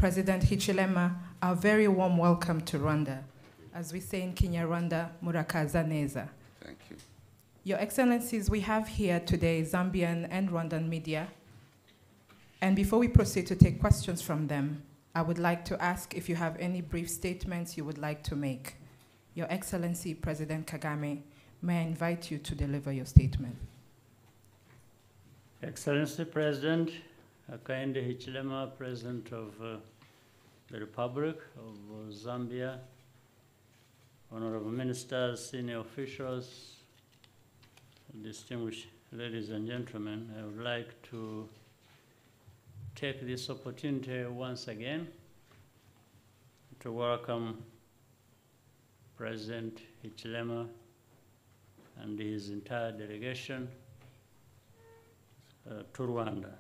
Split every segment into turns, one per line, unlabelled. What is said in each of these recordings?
President Hichilema a very warm welcome to Rwanda. As we say in Kinyarwanda, murakaza neza.
Thank you.
Your Excellencies, we have here today Zambian and Rwandan media. And before we proceed to take questions from them, I would like to ask if you have any brief statements you would like to make. Your Excellency, President Kagame, may I invite you to deliver your statement.
Excellency President Hakainde Hichilema, President of the Republic of Zambia, Honorable Ministers, senior officials, distinguished ladies and gentlemen, I would like to take this opportunity once again to welcome President Hichilema and his entire delegation to Rwanda.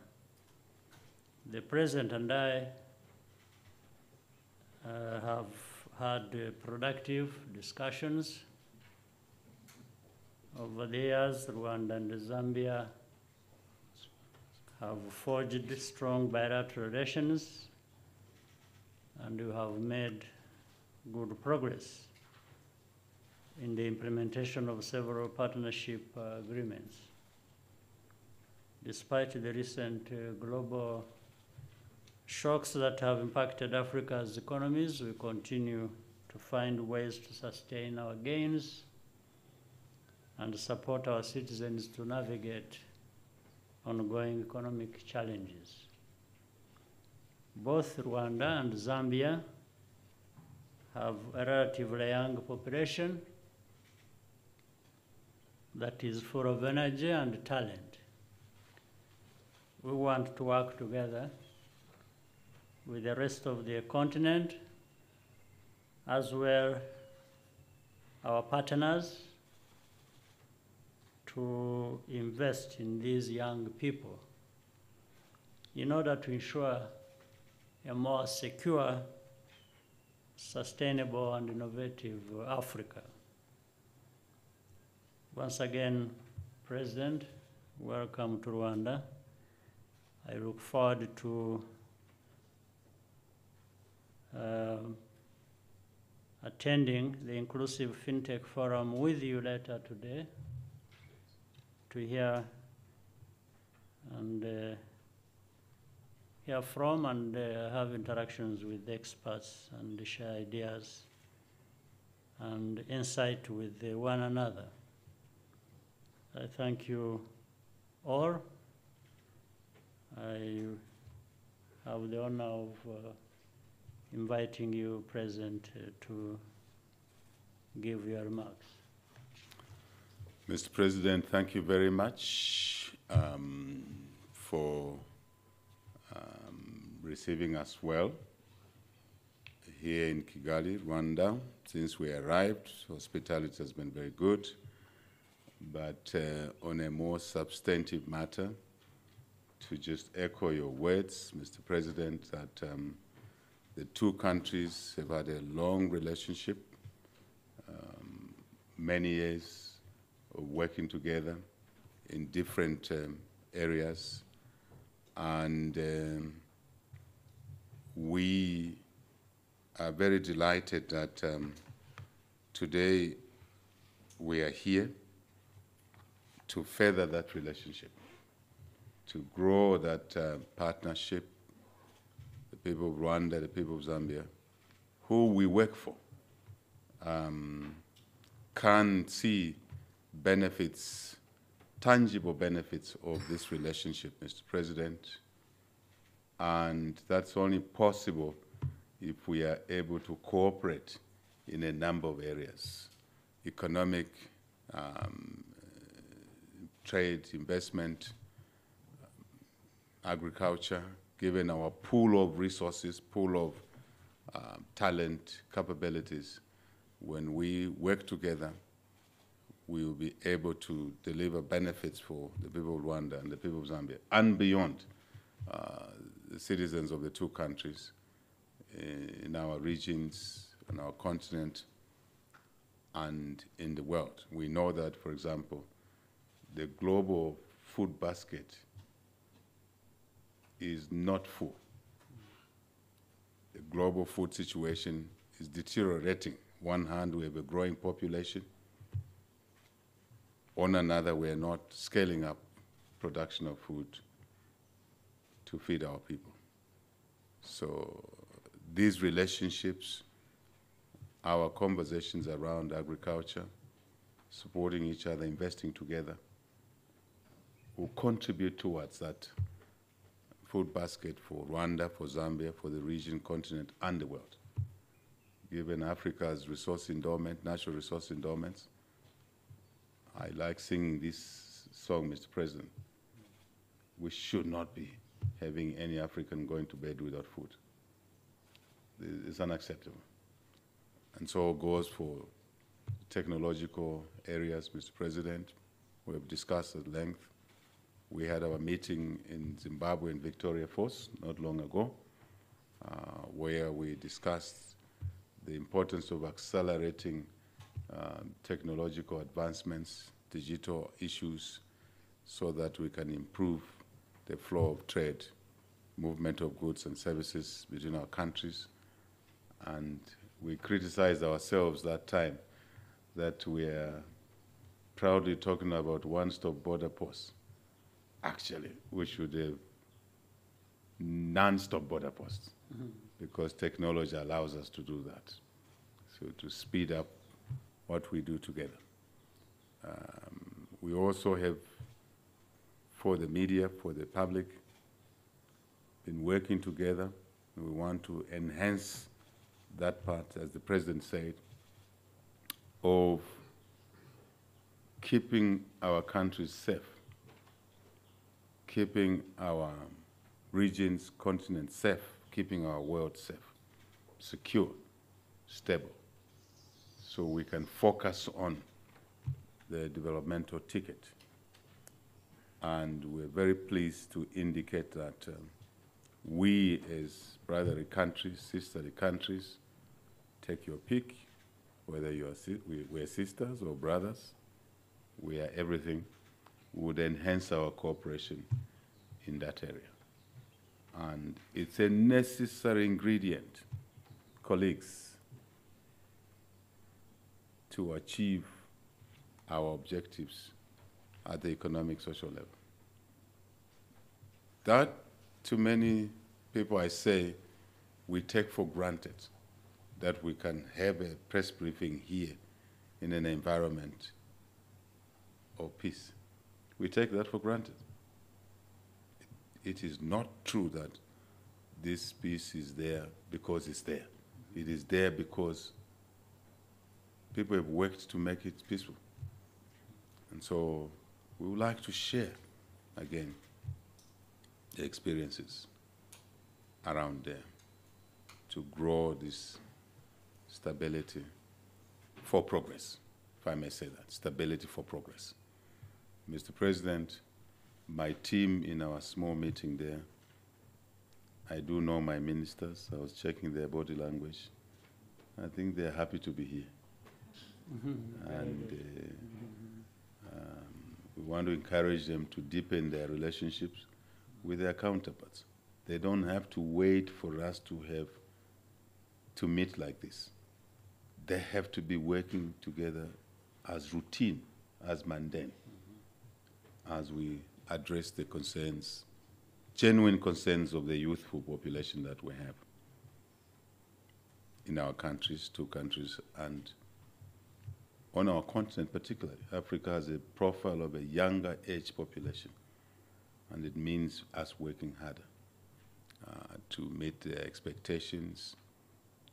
The President and I have had productive discussions over the years. Rwanda and Zambia have forged strong bilateral relations, and we have made good progress in the implementation of several partnership agreements. Despite the recent global shocks that have impacted Africa's economies, we continue to find ways to sustain our gains and support our citizens to navigate ongoing economic challenges. Both Rwanda and Zambia have a relatively young population that is full of energy and talent. We want to work together with the rest of the continent, as well our partners, to invest in these young people in order to ensure a more secure, sustainable, and innovative Africa. Once again, President, welcome to Rwanda. I look forward to attending the Inclusive FinTech Forum with you later today to hear from and have interactions with experts and share ideas and insight with one another. I thank you all. I have the honor of inviting you, President, to give your remarks.
Mr. President, thank you very much for receiving us well here in Kigali, Rwanda. Since we arrived, hospitality has been very good. But on a more substantive matter, to just echo your words, Mr. President, that the two countries have had a long relationship, many years of working together in different areas, and we are very delighted that today we are here to further that relationship, to grow that partnership. The people of Rwanda, the people of Zambia, who we work for, can see benefits, tangible benefits of this relationship, Mr. President. And that's only possible if we are able to cooperate in a number of areas: economic, trade, investment, agriculture. Given our pool of resources, pool of talent, capabilities, when we work together, we will be able to deliver benefits for the people of Rwanda and the people of Zambia, and beyond, the citizens of the two countries, in our regions, on our continent, and in the world. We know that, for example, the global food basket is not full. global food situation is deteriorating. One hand, we have a growing population. On another, we are not scaling up production of food to feed our people. So these relationships, our conversations around agriculture, supporting each other, investing together, will contribute towards that food basket for Rwanda, for Zambia, for the region, continent, and the world. Given Africa's resource endowment, natural resource endowments, I like singing this song, Mr. President. We should not be having any African going to bed without food. It's unacceptable. And so it goes for technological areas, Mr. President. We have discussed at length. We had our meeting in Zimbabwe in Victoria Falls not long ago, where we discussed the importance of accelerating technological advancements, digital issues, so that we can improve the flow of trade, movement of goods and services between our countries. And we criticized ourselves that time that we are proudly talking about one-stop border posts. Actually, we should have non-stop border posts, because technology allows us to do that. So to speed up what we do together. We also have, for the media, for the public, been working together. We want to enhance that part, as the President said, of keeping our countries safe, keeping our regions, continents safe, keeping our world safe, secure, stable, so we can focus on the developmental ticket. And we're very pleased to indicate that we, as brotherly countries, sisterly countries, take your pick, whether you are we're sisters or brothers, we are everything, would enhance our cooperation in that area. And it's a necessary ingredient, colleagues, to achieve our objectives at the economic, social level. That, to many people I say, we take for granted that we can have a press briefing here in an environment of peace. We take that for granted. It is not true that this peace is there because it's there. It is there because people have worked to make it peaceful. And so we would like to share, again, the experiences around there to grow this stability for progress, if I may say that, stability for progress. Mr. President, my team in our small meeting there, I do know my ministers. I was checking their body language. I think they're happy to be here. And we want to encourage them to deepen their relationships with their counterparts. They don't have to wait for us to meet like this. They have to be working together as routine, as mundane, as we address the concerns, genuine concerns of the youthful population that we have in our countries, two countries, and on our continent particularly. Africa has a profile of a younger age population, and it means us working harder to meet their expectations,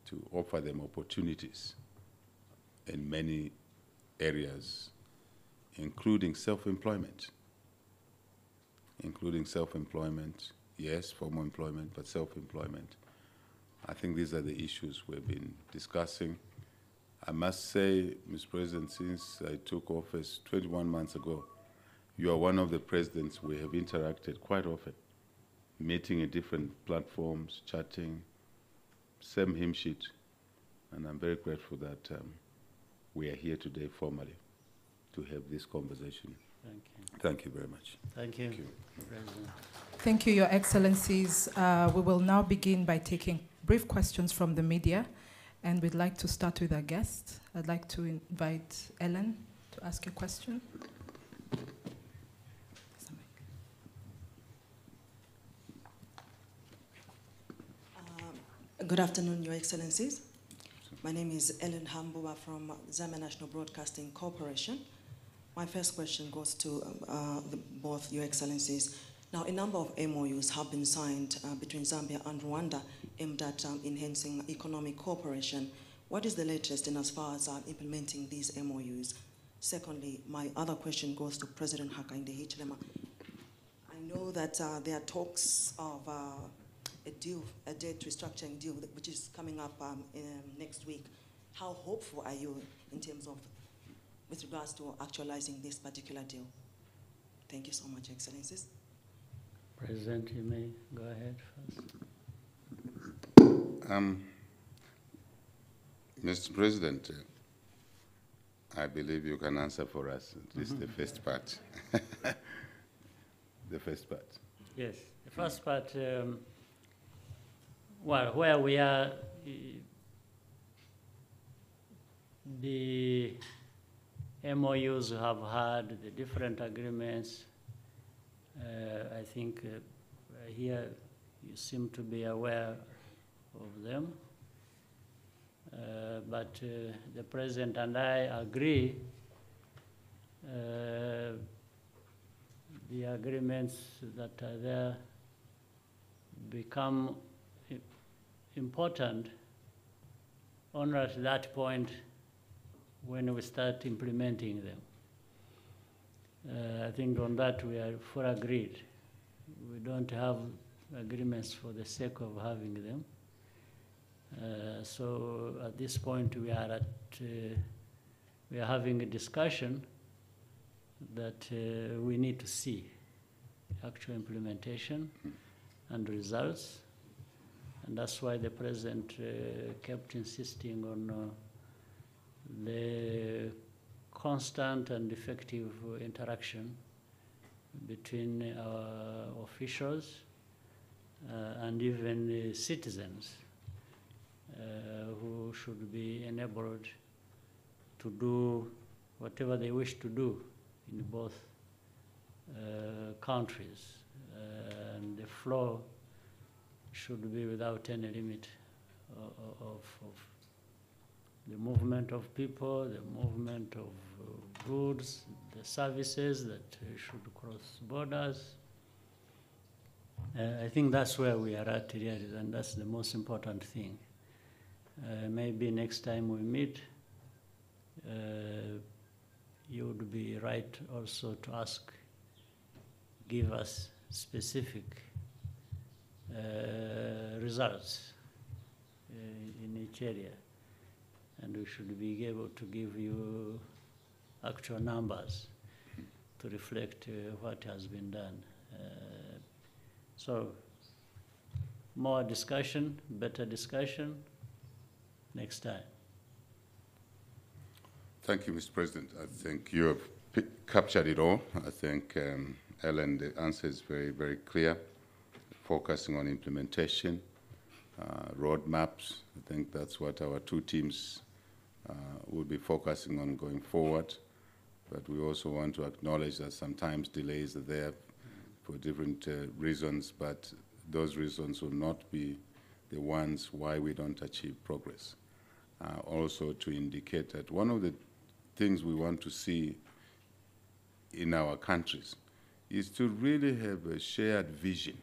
to offer them opportunities in many areas, including self-employment. Yes, formal employment, but self-employment. I think these are the issues we've been discussing. I must say, Mr. President, since I took office 21 months ago, you are one of the presidents we have interacted quite often, meeting in different platforms, chatting, same hymn sheet, and I'm very grateful that we are here today formally to have this conversation.
Thank you.
Thank you very much.
Thank you.
Thank you.
President.
Thank you, Your Excellencies. We will now begin by taking brief questions from the media, and we'd like to start with our guest. I'd like to invite Ellen to ask a question.
Good afternoon, Your Excellencies. My name is Ellen Hambuba from Zambia National Broadcasting Corporation. My first question goes to both Your Excellencies. Now, a number of MOUs have been signed between Zambia and Rwanda aimed at enhancing economic cooperation. What is the latest in as far as implementing these MOUs? Secondly, my other question goes to President Hakainde Hichilema. I know that there are talks of a debt restructuring deal which is coming up next week. How hopeful are you in terms of, with regards to actualizing this particular deal? Thank you so much, Excellencies.
President, you may go ahead first.
Mr. President, I believe you can answer for us, at least the first part. The first part.
Yes, the first part, well, where we are, the MOUs have had the different agreements. I think here you seem to be aware of them. But the President and I agree the agreements that are there become important only at that point when we start implementing them. I think on that we are fully agreed. We don't have agreements for the sake of having them. So at this point we are having a discussion that we need to see actual implementation and results. And that's why the President kept insisting on the constant and effective interaction between our officials and even citizens who should be enabled to do whatever they wish to do in both countries. And the flow should be without any limit of the movement of people, the movement of goods, the services that should cross borders. I think that's where we are at really, and that's the most important thing. Maybe next time we meet, you would be right also to ask, give us specific results in each area. And we should be able to give you actual numbers to reflect what has been done. So, more discussion, better discussion next time.
Thank you, Mr. President. I think you have captured it all. I think, Ellen, the answer is very, very clear, focusing on implementation, roadmaps. I think that's what our two teams will be focusing on going forward. But we also want to acknowledge that sometimes delays are there for different reasons, but those reasons will not be the ones why we don't achieve progress. Also to indicate that one of the things we want to see in our countries is to really have a shared vision,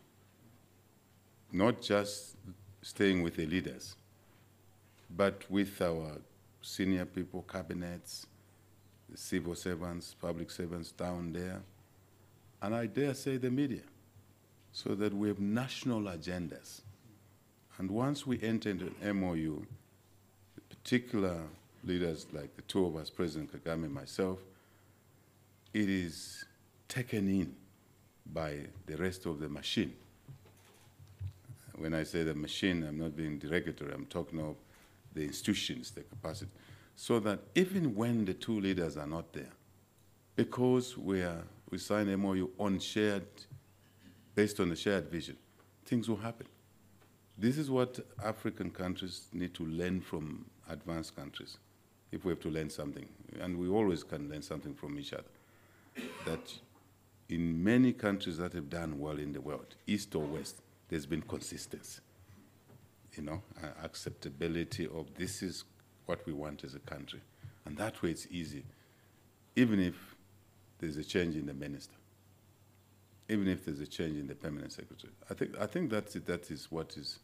not just staying with the leaders, but with our senior people, cabinets, the civil servants, public servants down there, and I dare say the media, so that we have national agendas. And once we enter into an MOU, the particular leaders like the two of us, President Kagame and myself, it is taken in by the rest of the machine. When I say the machine, I'm not being derogatory, I'm talking of the institutions, the capacity, so that even when the two leaders are not there, because we sign MOU on shared, based on a shared vision, things will happen. this is what African countries need to learn from advanced countries, if we have to learn something. And we always can learn something from each other. That in many countries that have done well in the world, East or West, there's been consistency. You know, acceptability of this is what we want as a country. And that way it's easy, even if there's a change in the minister, even if there's a change in the permanent secretary. I think that is what is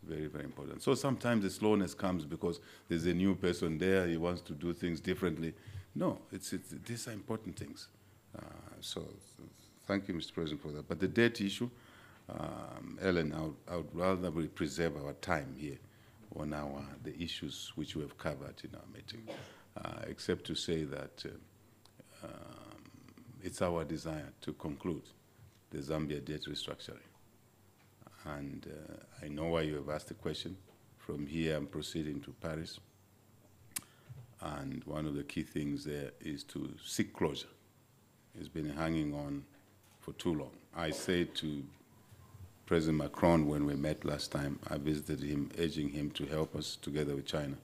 very, very important. So sometimes the slowness comes because there's a new person there, he wants to do things differently. No, these are important things. So thank you, Mr. President, for that. But the debt issue, Ellen, I would rather we preserve our time here on the issues which we have covered in our meeting, except to say that it's our desire to conclude the Zambia debt restructuring. And I know why you have asked the question. From here, I'm proceeding to Paris. And one of the key things there is to seek closure. It's been hanging on for too long. I said to President Macron when we met last time, I visited him, urging him to help us together with China,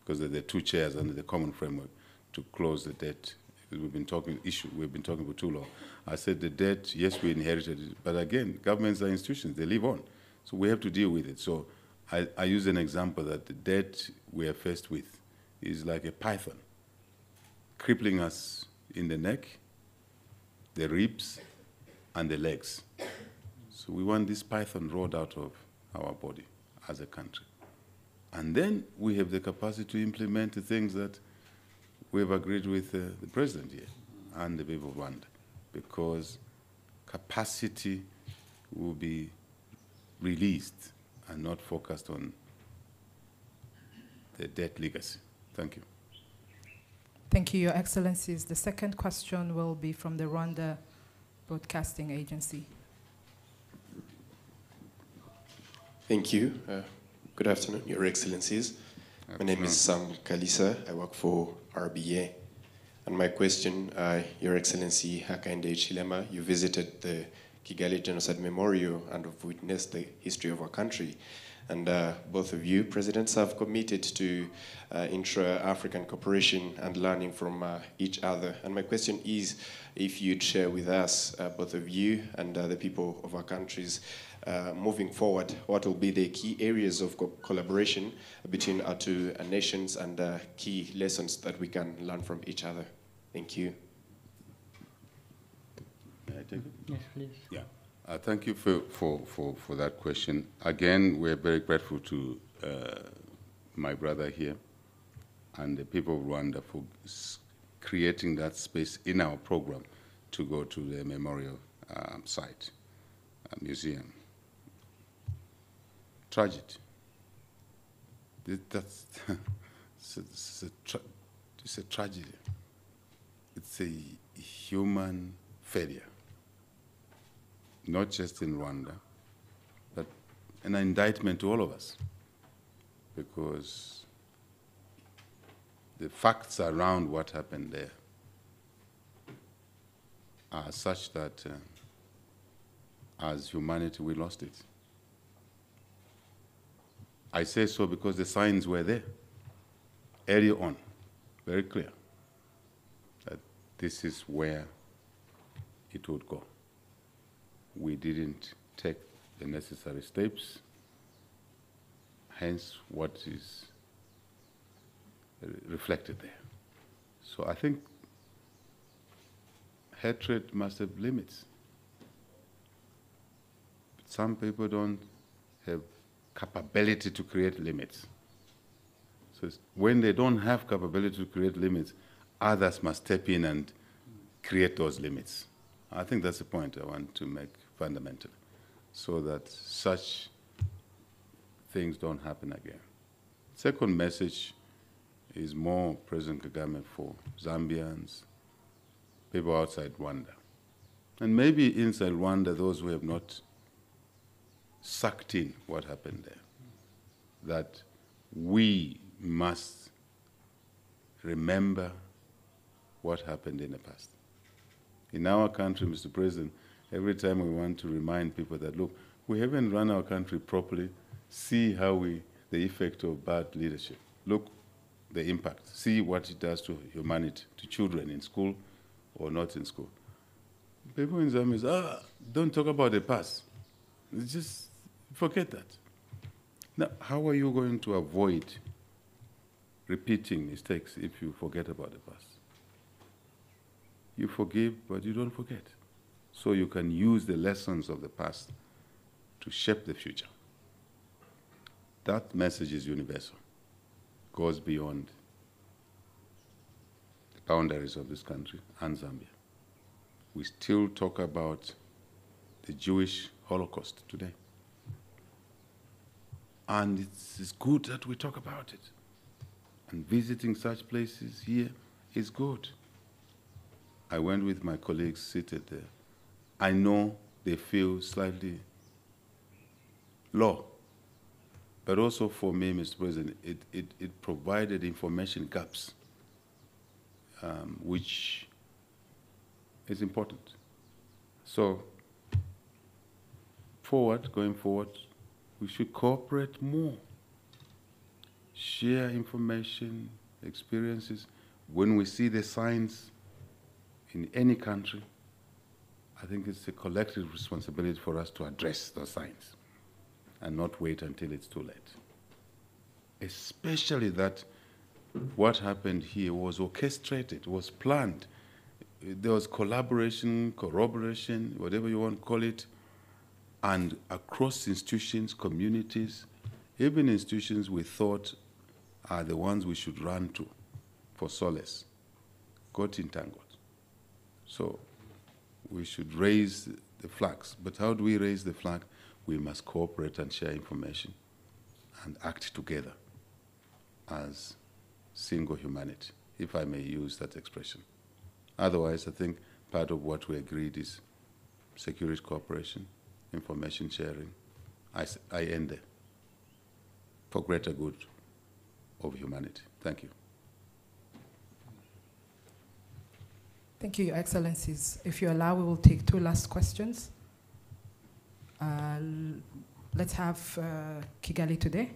because there are two chairs under the common framework to close the debt. We've been talking for too long. I said the debt, yes, we inherited it, but again, governments are institutions, they live on. So we have to deal with it. So I use an example that the debt we are faced with is like a python, crippling us in the neck, the ribs, and the legs. So we want this python rolled out of our body as a country. And then we have the capacity to implement the things that we've agreed with the president here and the people of Rwanda, because capacity will be released and not focused on the debt legacy. Thank you.
Thank you, Your Excellencies. The second question will be from the Rwanda Broadcasting Agency.
Thank you. Good afternoon, Your Excellencies. My name is Sam Kalisa. I work for RBA. And my question, Your Excellency Hakainde Hichilema, you visited the Kigali Genocide Memorial and have witnessed the history of our country. And both of you, presidents, have committed to intra-African cooperation and learning from each other. And my question is, if you'd share with us, both of you and the people of our countries, moving forward, what will be the key areas of collaboration between our two nations and key lessons that we can learn from each other? Thank you.
May I take it?
Yes, please.
Yeah. Thank you for that question. Again, we're very grateful to my brother here and the people of Rwanda for creating that space in our program to go to the memorial site, museum. Tragedy. It's a tragedy. It's a human failure. Not just in Rwanda, but an indictment to all of us, because the facts around what happened there are such that as humanity we lost it. I say so because the signs were there early on, very clear, that this is where it would go. We didn't take the necessary steps, hence what is reflected there. So I think hatred must have limits. Some people don't have capability to create limits. So when they don't have capability to create limits, others must step in and create those limits. I think that's the point I want to make fundamentally, so that such things don't happen again. Second message is more President Kagame for Zambians, people outside Rwanda. And maybe inside Rwanda, those who have not sucked in what happened there, that we must remember what happened in the past. In our country, Mr. President, every time we want to remind people that, look, we haven't run our country properly see how the effect of bad leadership. Look, the impact. See what it does to humanity, to children in school or not in school. People in Zambia say, don't talk about the past. Just forget that. Now, how are you going to avoid repeating mistakes if you forget about the past? You forgive, but you don't forget. So you can use the lessons of the past to shape the future. That message is universal, goes beyond the boundaries of this country and Zambia. We still talk about the Jewish Holocaust today. And it's good that we talk about it. And visiting such places here is good. I went with my colleagues seated there. I know they feel slightly low. But also for me, Mr. President, it provided information gaps, which is important. So, going forward, we should cooperate more, share information, experiences. When we see the signs in any country, I think it's a collective responsibility for us to address those signs and not wait until it's too late. Especially that what happened here was orchestrated, was planned. There was collaboration, corroboration, whatever you want to call it, and across institutions, communities, even institutions we thought are the ones we should run to for solace, got entangled. So we should raise the flags. But how do we raise the flag? We must cooperate and share information and act together as single humanity, if I may use that expression. Otherwise, I think part of what we agreed is security cooperation, information sharing. I end there for greater good of humanity. Thank you.
Thank you, Your Excellencies. If you allow, we will take two last questions. Let's have Kigali Today.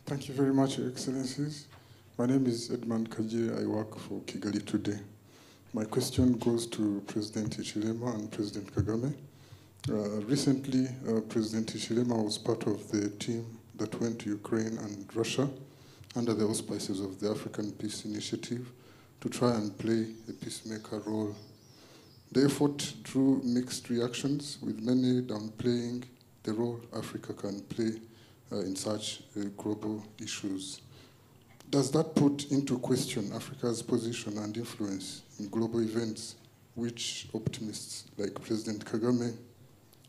Thank you very much, Your Excellencies. My name is Edmund Kajire. I work for Kigali Today. My question goes to President Hichilema and President Kagame. Recently, President Hichilema was part of the team that went to Ukraine and Russia under the auspices of the African Peace Initiative to try and play a peacemaker role. The effort drew mixed reactions, with many downplaying the role Africa can play in such global issues. Does that put into question Africa's position and influence in global events, which optimists like President Kagame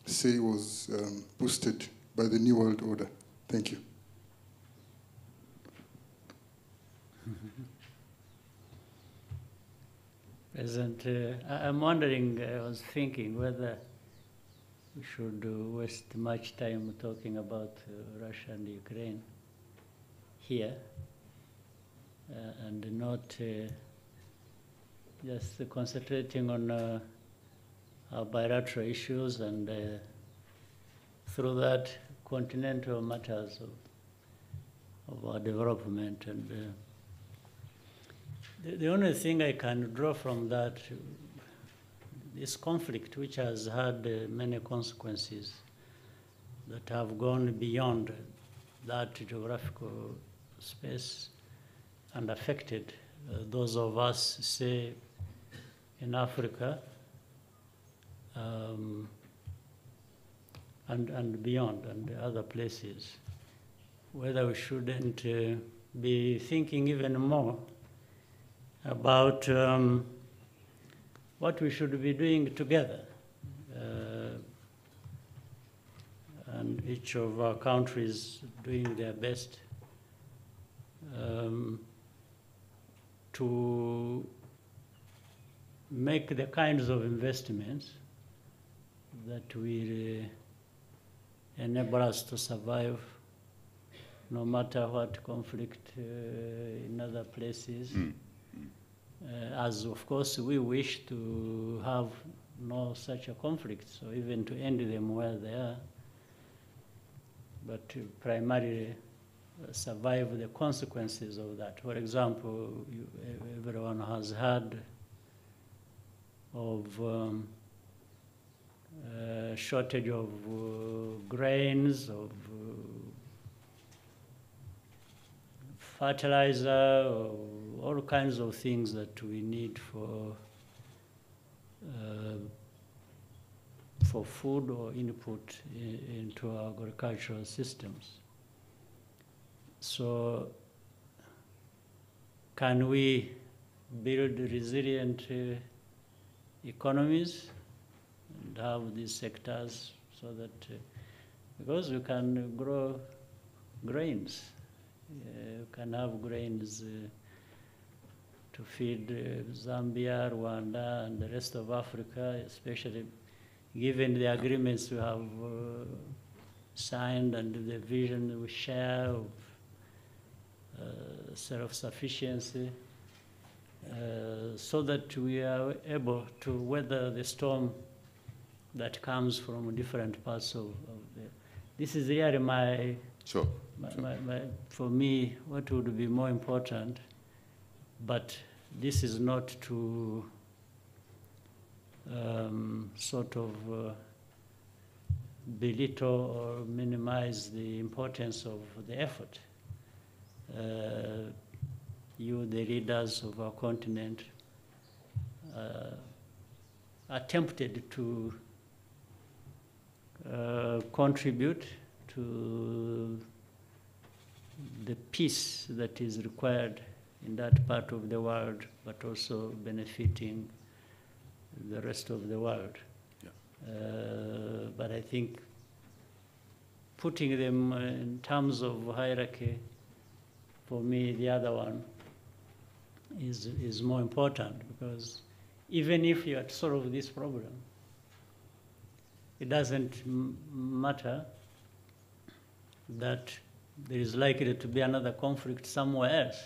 say was boosted by the New World Order? Thank you.
President, I'm wondering, I was thinking whether we should waste much time talking about Russia and Ukraine here and not just concentrating on our bilateral issues and through that continental matters of our development. And the only thing I can draw from that, this conflict, which has had many consequences that have gone beyond that geographical space and affected those of us, say, in Africa and beyond and other places, whether we shouldn't be thinking even more about what we should be doing together. And each of our countries doing their best to make the kinds of investments that will enable us to survive no matter what conflict in other places. As of course we wish to have no such a conflict, so even to end them where they are. but to primarily survive the consequences of that. For example, everyone has heard of shortage of grains, of fertilizer, or all kinds of things that we need for food or input into our agricultural systems. So can we build resilient economies and have these sectors so that, because we can grow grains, you can have grains to feed Zambia, Rwanda, and the rest of Africa, especially given the agreements we have signed and the vision we share of self-sufficiency, so that we are able to weather the storm that comes from different parts of the... This is really my...
Sure.
For me, what would be more important, but this is not to sort of belittle or minimize the importance of the effort. You, the leaders of our continent, attempted to contribute to the peace that is required in that part of the world, but also benefiting the rest of the world. Yeah. But I think putting them in terms of hierarchy, for me, the other one is more important, because even if you solve this problem, it doesn't matter that there is likely to be another conflict somewhere else.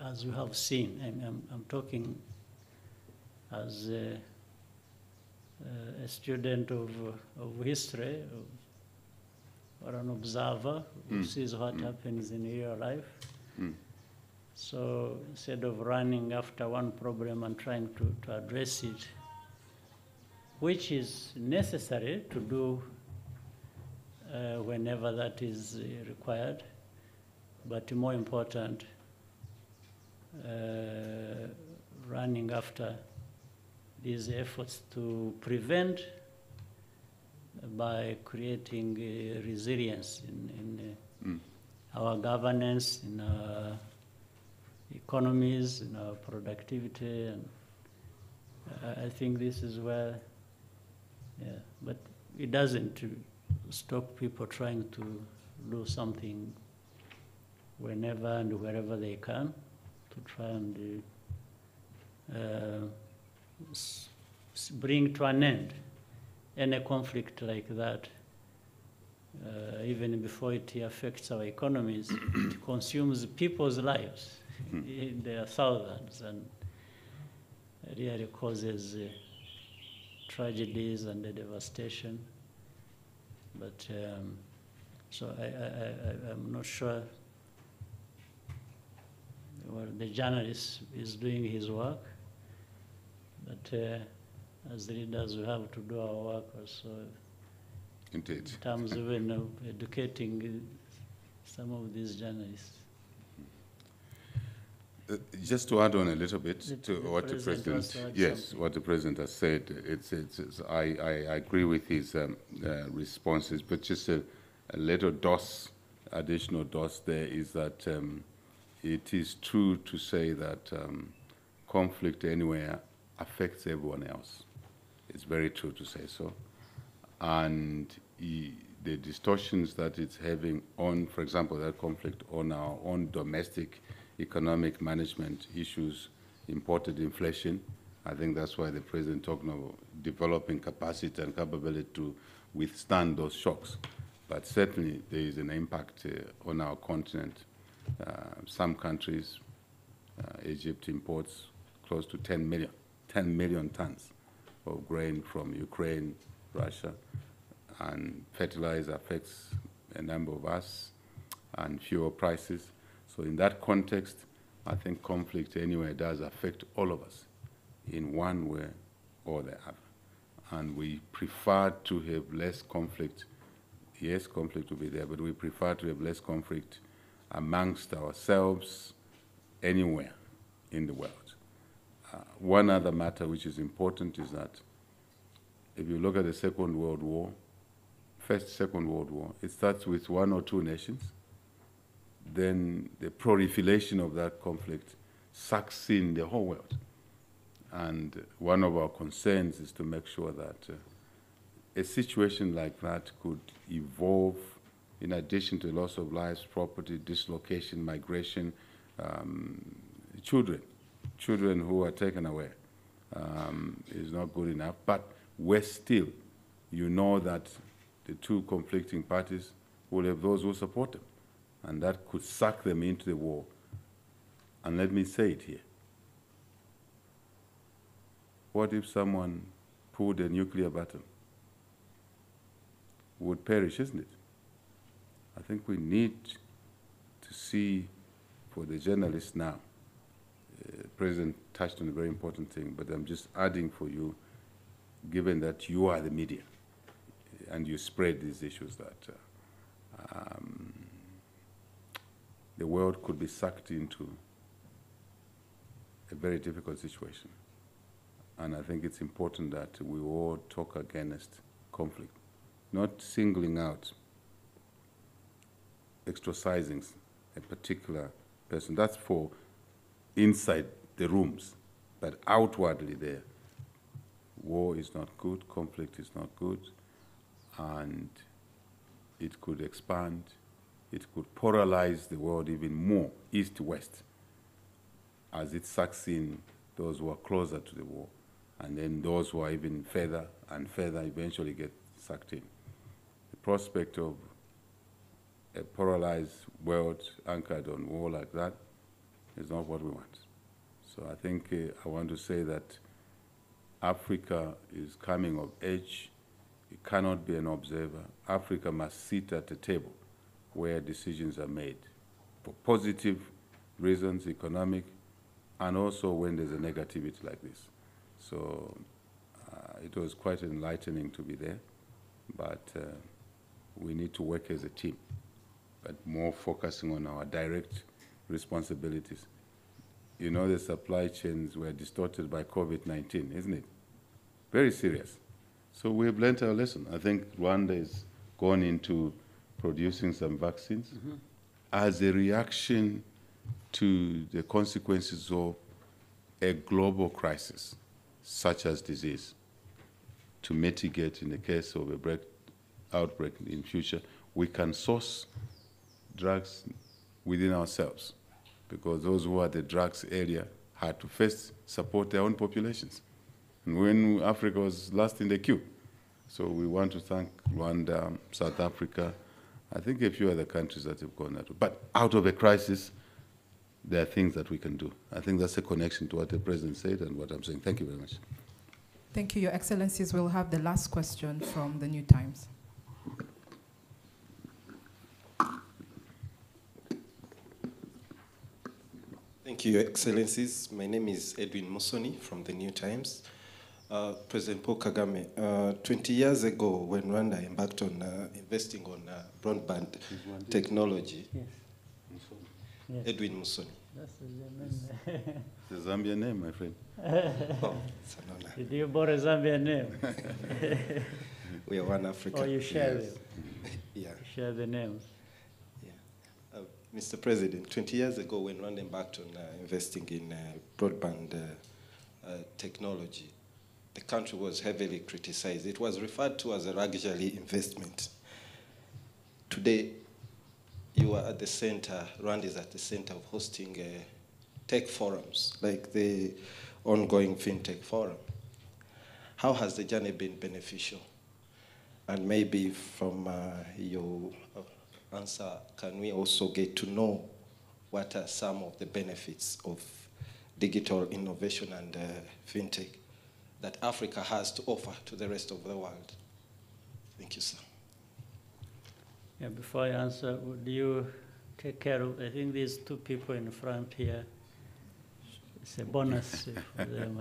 As we have seen, I'm talking as a student of history, or an observer who sees what happens in real life. So instead of running after one problem and trying to address it, which is necessary to do whenever that is required, but more important, running after these efforts to prevent by creating resilience in our governance, in our economies, in our productivity, and I think this is where, yeah, but it doesn't stop people trying to do something whenever and wherever they can to try and bring to an end any conflict like that. Even before it affects our economies, it consumes people's lives in their thousands, and really causes tragedies and devastation. But so I'm not sure. Well, the journalist is doing his work, but as leaders, we have to do our work also.
Indeed.
In terms of educating some of these journalists.
Just to add on a little bit to what the president, yes, what the president has said, I agree with his responses, but just a little additional dose there is that it is true to say that conflict anywhere affects everyone else. It's very true to say so. And the distortions that it's having on, for example, that conflict on our own domestic economic management issues, imported inflation. I think that's why the president talking about developing capacity and capability to withstand those shocks. But certainly there is an impact on our continent. Some countries, Egypt imports close to 10 million tons of grain from Ukraine, Russia, and fertilizer affects a number of us, and fuel prices. So in that context, I think conflict anywhere does affect all of us in one way or the other. And we prefer to have less conflict. Yes, conflict will be there, but we prefer to have less conflict amongst ourselves anywhere in the world. One other matter which is important is that if you look at the Second World War, Second World War, it starts with one or two nations. Then the proliferation of that conflict sucks in the whole world. And one of our concerns is to make sure that a situation like that could evolve in addition to loss of lives, property, dislocation, migration, children who are taken away is not good enough. But we're still, you know that the two conflicting parties will have those who support them, and that could suck them into the war. And let me say it here. What if someone pulled a nuclear button? Would perish, isn't it? I think we need to see, for the journalists now, the President touched on a very important thing, but I'm just adding for you, given that you are the media and you spread these issues, that the world could be sucked into a very difficult situation. And I think it's important that we all talk against conflict, not singling out, exorcising a particular person. That's for inside the rooms, but outwardly there. War is not good, conflict is not good, and it could expand, it could polarize the world even more, east to west, as it sucks in those who are closer to the war, and then those who are even further and further eventually get sucked in. The prospect of a polarized world anchored on war like that is not what we want. So I think I want to say that Africa is coming of age. It cannot be an observer. Africa must sit at the table where decisions are made for positive reasons, economic, and also when there's a negativity like this. So it was quite enlightening to be there, but we need to work as a team, but more focusing on our direct responsibilities. You know, the supply chains were distorted by COVID-19, isn't it? Very serious. So we have learned our lesson. I think Rwanda has gone into producing some vaccines as a reaction to the consequences of a global crisis, such as disease, to mitigate in the case of a outbreak in future. We can source drugs within ourselves, because those who are the drugs area had to first support their own populations. And when Africa was last in the queue. So we want to thank Rwanda, South Africa, I think a few other countries that have gone that way. But out of a crisis, there are things that we can do. I think that's a connection to what the President said and what I'm saying. Thank you very much.
Thank you, Your Excellencies. We'll have the last question from the New Times.
Thank you, Your Excellencies. My name is Edwin Musoni from the New Times. President Paul Kagame, 20 years ago when Rwanda embarked on investing on broadband technology,
Yes.
Edwin Musoni.
That's the Zambian name.
The Zambian name, my friend.
Oh, it's an honor.
Did you borrow a Zambian name?
We are one Africa.
Or you share
Yes.
them?
Yeah.
Share the names.
Yeah. Mr. President, 20 years ago when Rwanda embarked on investing in broadband technology, the country was heavily criticized. It was referred to as a luxury investment. Today, you are at the center, Rwanda is at the center of hosting tech forums, like the ongoing FinTech Forum. How has the journey been beneficial? And maybe from your answer, can we also get to know what are some of the benefits of digital innovation and FinTech that Africa has to offer to the rest of the world?
Thank you, sir.
Yeah, before I answer, would you take care of, I think these two people in front here, it's a bonus for them.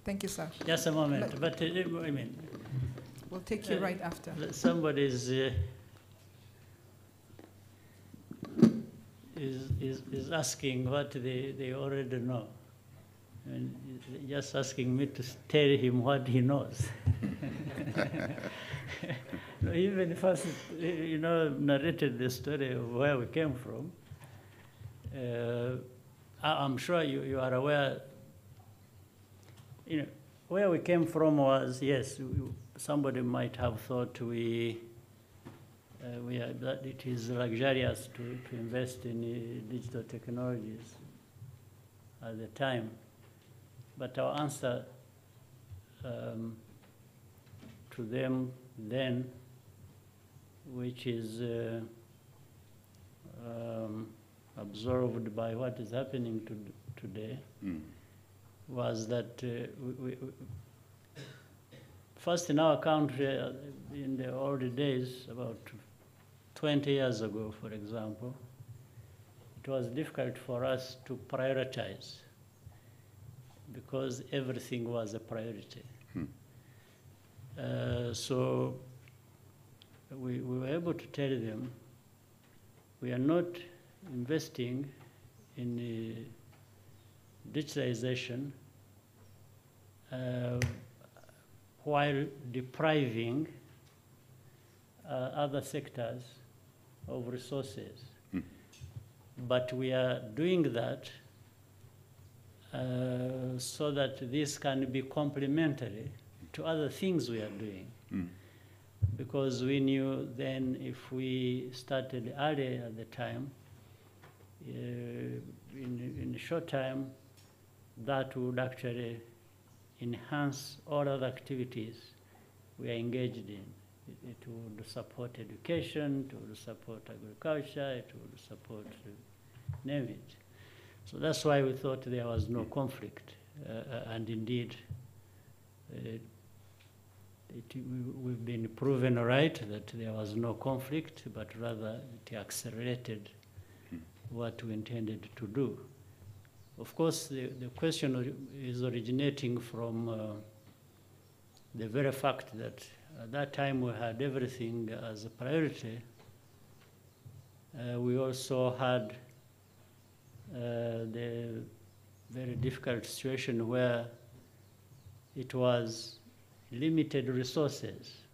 Thank you, sir.
Just a moment, but I mean,
We'll take you right after.
somebody's is asking what they already know. And just asking me to tell him what he knows. No, even if I, narrated the story of where we came from, I'm sure you are aware, where we came from was, yes, somebody might have thought that it is luxurious to invest in digital technologies at the time. But our answer to them then, which is absorbed by what is happening today, was that first in our country, in the old days, about 20 years ago, for example, it was difficult for us to prioritize because everything was a priority. So we were able to tell them, we are not investing in digitalization while depriving other sectors of resources. But we are doing that so that this can be complementary to other things we are doing. Because we knew then if we started early at the time, in a short time, that would actually enhance all other activities we are engaged in. It would support education, it would support agriculture, it would support, name it. So that's why we thought there was no conflict. And indeed, we've been proven right that there was no conflict, but rather it accelerated what we intended to do. Of course, the question is originating from the very fact that at that time we had everything as a priority. We also had the very difficult situation where it was limited resources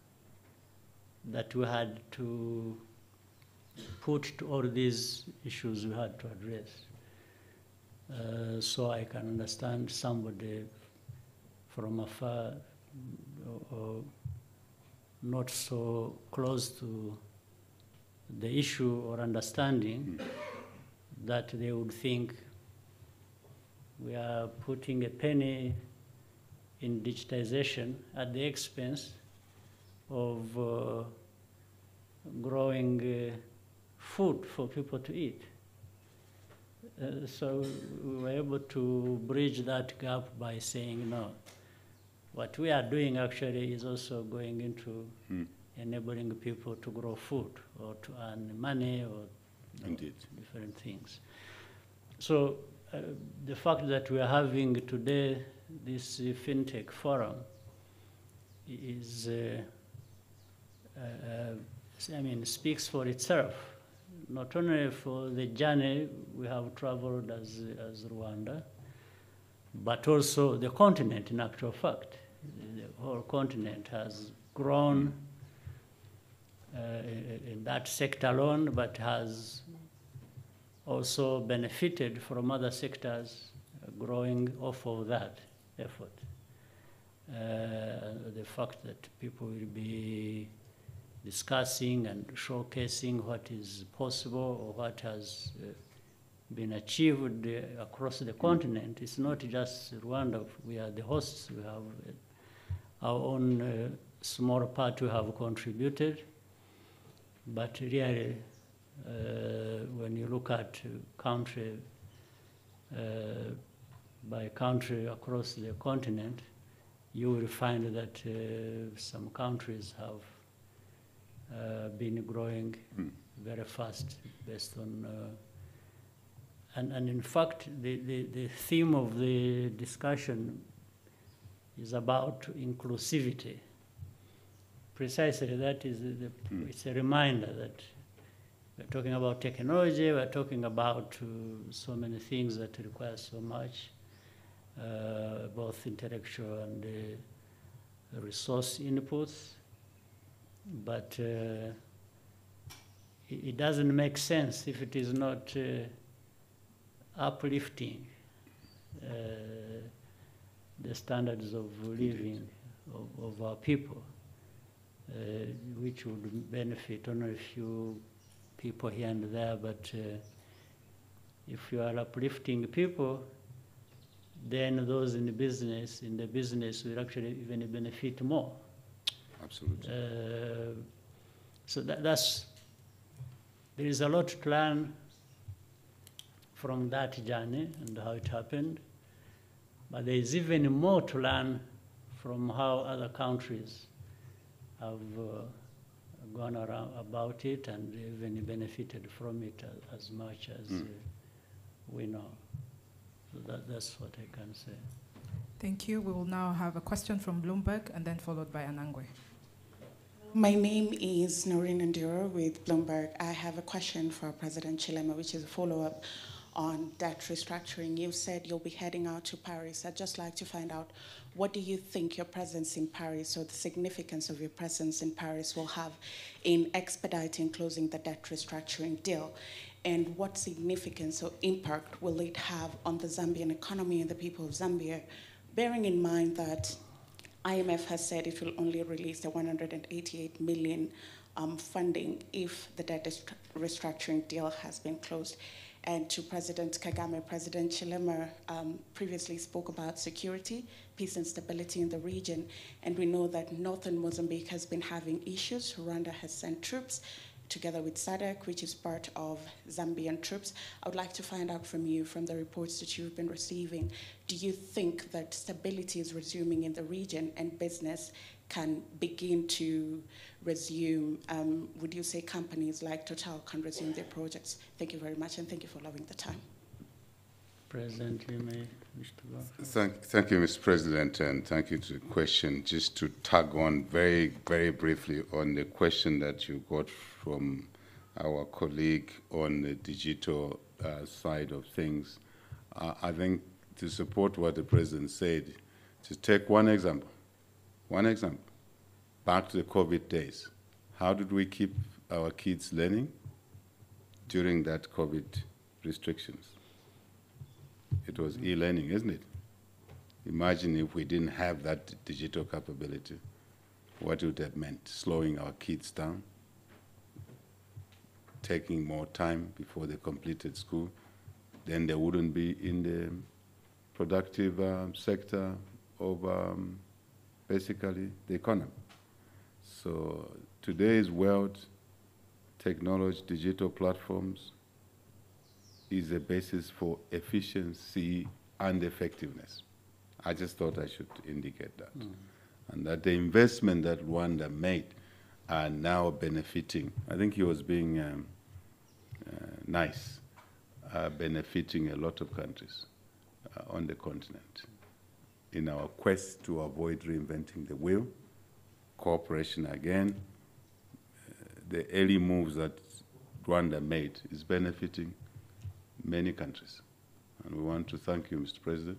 that we had to put to all these issues we had to address. So I can understand somebody from afar or not so close to the issue or understanding that they would think we are putting a penny in digitization at the expense of growing food for people to eat. So we were able to bridge that gap by saying, no, what we are doing actually is also going into enabling people to grow food or to earn money or different things. So the fact that we are having today this FinTech forum is, speaks for itself, not only for the journey we have traveled as Rwanda, but also the continent, in actual fact. The whole continent has grown in that sector alone, but has also benefited from other sectors growing off of that effort. The fact that people will be discussing and showcasing what is possible or what has been achieved across the continent. It's not just Rwanda. We are the hosts. We have our own small part we have contributed. But really, when you look at country by country across the continent, you will find that some countries have been growing very fast based on, and in fact, the theme of the discussion is about inclusivity. Precisely, that is it's a reminder that we're talking about technology, we're talking about so many things that require so much, both intellectual and resource inputs, but it doesn't make sense if it is not uplifting the standards of living of our people, which would benefit only a few people here and there, but if you are uplifting people, then those in the business will actually even benefit more.
Absolutely.
So there is a lot to learn from that journey and how it happened, but there is even more to learn from how other countries have gone around about it and even benefited from it as much as we know. So that's what I can say.
Thank you. We will now have a question from Bloomberg and then followed by Anangwe.
My name is Noreen Ndiro with Bloomberg. I have a question for President Chilema, which is a follow-up on debt restructuring. You said you'll be heading out to Paris. I'd just like to find out, what do you think your presence in Paris or the significance of your presence in Paris will have in expediting closing the debt restructuring deal? And what significance or impact will it have on the Zambian economy and the people of Zambia, bearing in mind that IMF has said it will only release the 188 million funding if the debt restructuring deal has been closed. And to President Kagame, President Chilema previously spoke about security, peace and stability in the region. And we know that northern Mozambique has been having issues. Rwanda has sent troops together with SADC, which is part of Zambian troops. I would like to find out from you, from the reports that you've been receiving, do you think that stability is resuming in the region and business can begin to resume? Would you say companies like Total can resume their projects? Thank you very much, and thank you for allowing the time.
President, you may wish to go.
Thank you, Mr. President, and thank you to the question. Just to tag on very, very briefly on the question that you got from our colleague on the digital side of things. I think to support what the President said, to take one example, back to the COVID days. How did we keep our kids learning during that COVID restrictions? It was e-learning, isn't it? Imagine if we didn't have that digital capability, what it would have meant, slowing our kids down, taking more time before they completed school, then they wouldn't be in the productive sector of basically the economy. So today's world, technology, digital platforms is a basis for efficiency and effectiveness. I just thought I should indicate that. And that the investment that Rwanda made are now benefiting. I think he was being nice, benefiting a lot of countries on the continent in our quest to avoid reinventing the wheel. Cooperation again, the early moves that Rwanda made is benefiting many countries. And we want to thank you, Mr. President,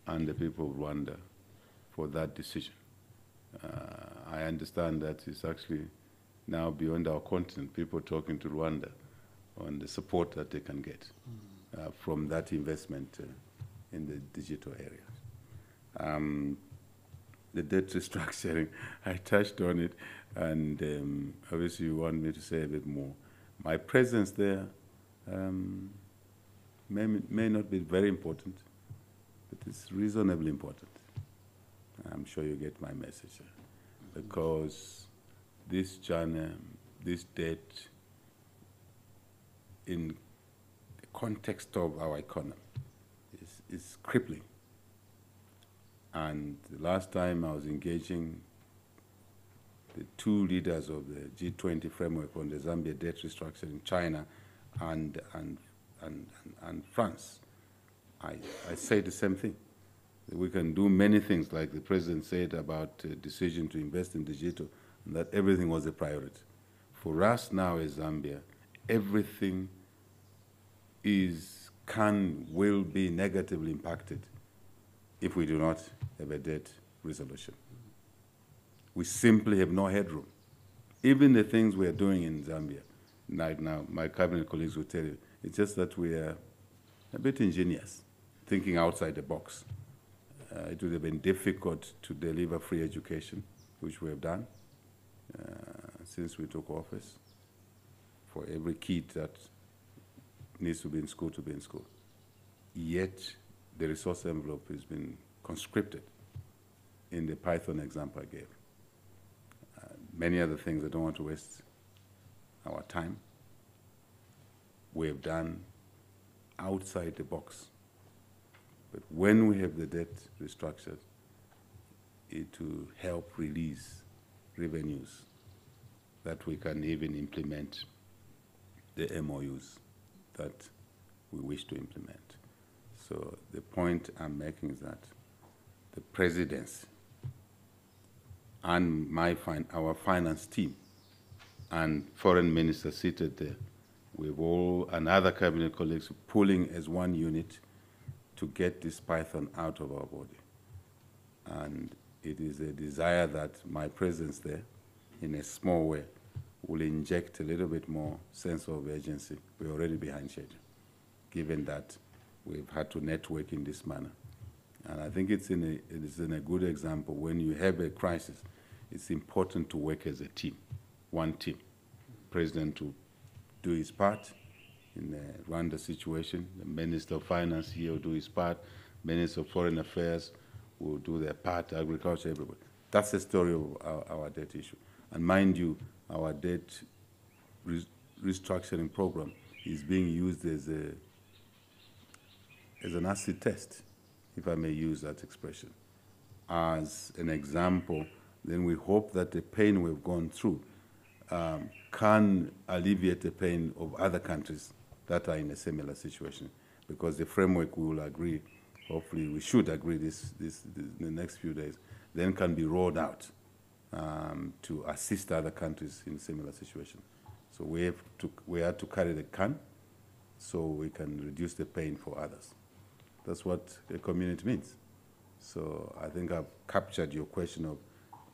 and the people of Rwanda for that decision. I understand that it's actually now beyond our continent, people talking to Rwanda on the support that they can get from that investment in the digital area. The debt restructuring, I touched on it, and obviously you want me to say a bit more. My presence there may not be very important, but it's reasonably important. I'm sure you get my message, because this journey, this debt, in the context of our economy, is crippling. And the last time I was engaging the two leaders of the G20 framework on the Zambia debt restructuring, China and France, I say the same thing. We can do many things, like the president said about the decision to invest in digital, and that everything was a priority. For us now as Zambia, everything will be negatively impacted if we do not have a debt resolution. We simply have no headroom. Even the things we are doing in Zambia right now, my cabinet colleagues will tell you, it's just that we are a bit ingenious, thinking outside the box. It would have been difficult to deliver free education, which we have done since we took office, for every kid that needs to be in school to be in school. Yet, the resource envelope has been conscripted in the Python example I gave. Many other things, I don't want to waste our time, we have done outside the box. But when we have the debt restructured, it will help release revenues that we can even implement the MOUs that we wish to implement. So the point I'm making is that the presidency and our finance team and foreign minister seated there, with all and other cabinet colleagues pulling as one unit to get this python out of our body. And it is a desire that my presence there, in a small way, will inject a little bit more sense of urgency. We're already behind schedule, given that we've had to network in this manner. And I think it is in a good example. When you have a crisis, it's important to work as a team, one team. President to do his part in the Rwanda situation. The Minister of Finance here will do his part. Minister of Foreign Affairs will do their part. Agriculture, everybody. That's the story of our debt issue. And mind you, our debt restructuring program is being used as an acid test, if I may use that expression, as an example. Then we hope that the pain we've gone through can alleviate the pain of other countries that are in a similar situation, because the framework we will agree, hopefully we should agree this in the next few days, then can be rolled out to assist other countries in similar situations. So we have to carry the can so we can reduce the pain for others. That's what a community means. So I think I've captured your question of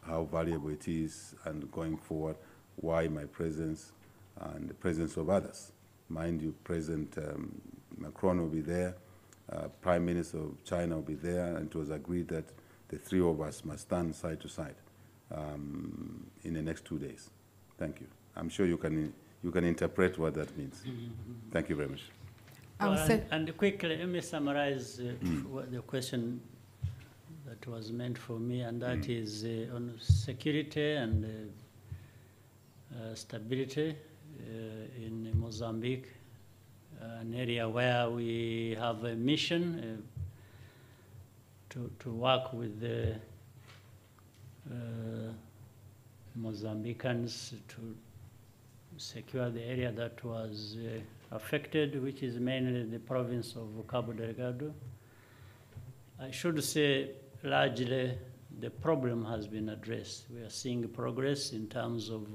how valuable it is, and going forward, why my presence and the presence of others. Mind you, President Macron will be there, Prime Minister of China will be there, and it was agreed that the three of us must stand side to side in the next 2 days. Thank you. I'm sure you can interpret what that means. Thank you very much.
And quickly, let me summarize what the question that was meant for me, and that is on security and stability in Mozambique, an area where we have a mission to work with the Mozambicans to secure the area that was affected, which is mainly the province of Cabo Delgado. I should say, largely, the problem has been addressed. We are seeing progress in terms of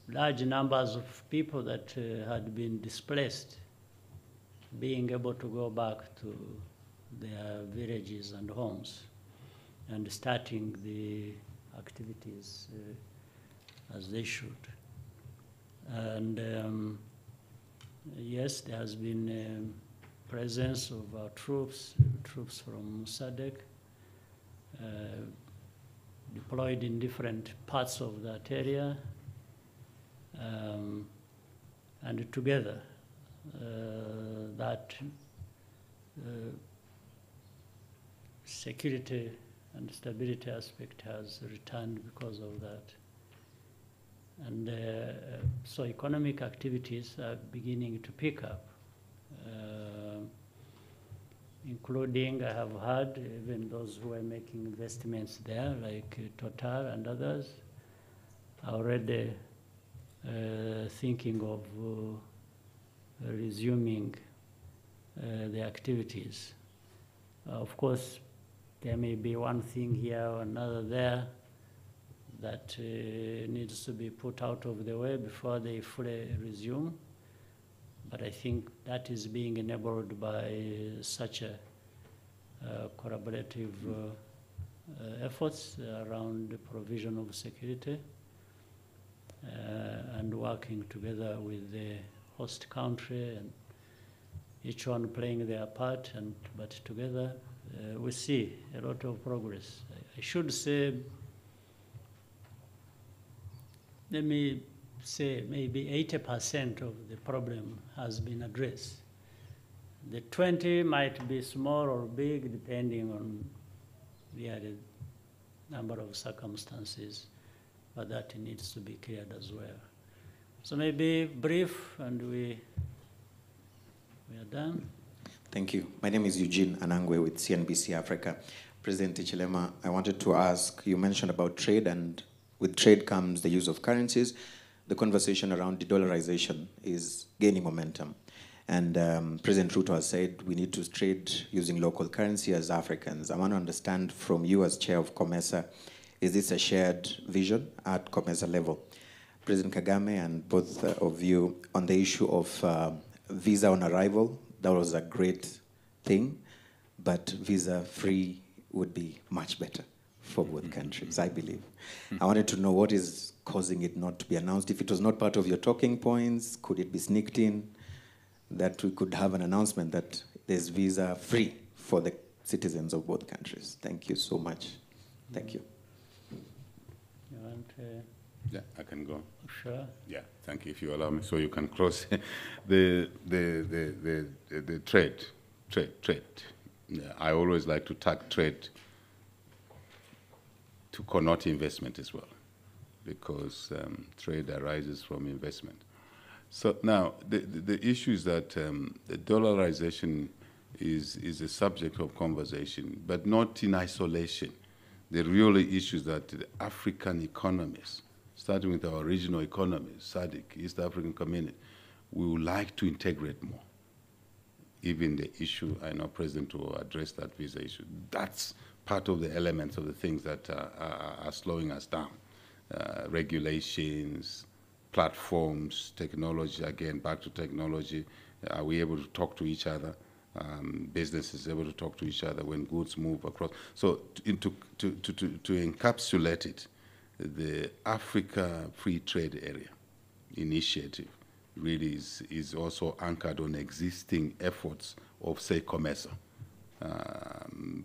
large numbers of people that had been displaced being able to go back to their villages and homes and starting the activities as they should. And yes, there has been presence of our troops from SADC, deployed in different parts of that area, and together that security and stability aspect has returned because of that. And so economic activities are beginning to pick up. including, I have heard, even those who are making investments there, like Total and others, are already thinking of resuming the activities. Of course, there may be one thing here or another there that needs to be put out of the way before they fully resume. But I think that is being enabled by such a collaborative efforts around the provision of security and working together with the host country, and each one playing their part, but together we see a lot of progress. I should say, let me say maybe 80% of the problem has been addressed. The 20 might be small or big depending on the number of circumstances, but that needs to be cleared as well. So maybe brief and we are done.
Thank you. My name is Eugene Anangwe with CNBC Africa. President Hichilema, I wanted to ask, you mentioned about trade, and with trade comes the use of currencies. The conversation around de-dollarization is gaining momentum. And President Ruto has said we need to trade using local currency as Africans. I want to understand from you as chair of COMESA, is this a shared vision at COMESA level? President Kagame and both of you, on the issue of visa on arrival, that was a great thing, but visa-free would be much better for both countries, I believe. I wanted to know what is causing it not to be announced. If it was not part of your talking points, could it be sneaked in, that we could have an announcement that there's visa-free for the citizens of both countries? Thank you so much. Thank you.
You want to?
Yeah, I can go.
Sure.
Yeah, thank you, if you allow me. So you can close the trade. Yeah, I always like to tag trade to connote investment as well, because trade arises from investment. So now the issue is that the dollarization is a subject of conversation, but not in isolation. The real issue is that the African economies, starting with our regional economies, SADC, East African Community, we would like to integrate more. Even the issue, I know President will address that visa issue. That's part of the elements of the things that are slowing us down. Regulations, platforms, technology, again, back to technology. Are we able to talk to each other? Businesses able to talk to each other when goods move across. So to encapsulate it, the Africa Free Trade Area initiative really is also anchored on existing efforts of, say, COMESA.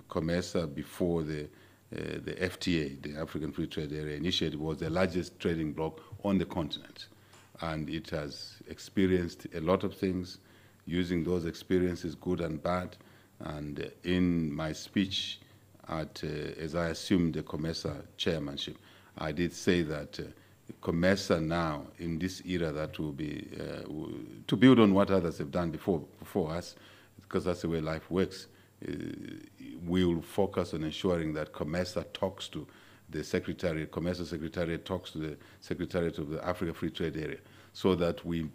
COMESA, before the FTA, the African Free Trade Area initiative, was the largest trading bloc on the continent. And it has experienced a lot of things, using those experiences, good and bad. And in my speech, as I assumed the COMESA chairmanship, I did say that COMESA now, in this era that will be, to build on what others have done before us, because that's the way life works, we will focus on ensuring that COMESA talks to the Secretariat, COMESA Secretariat talks to the Secretariat of the Africa Free Trade Area, so that we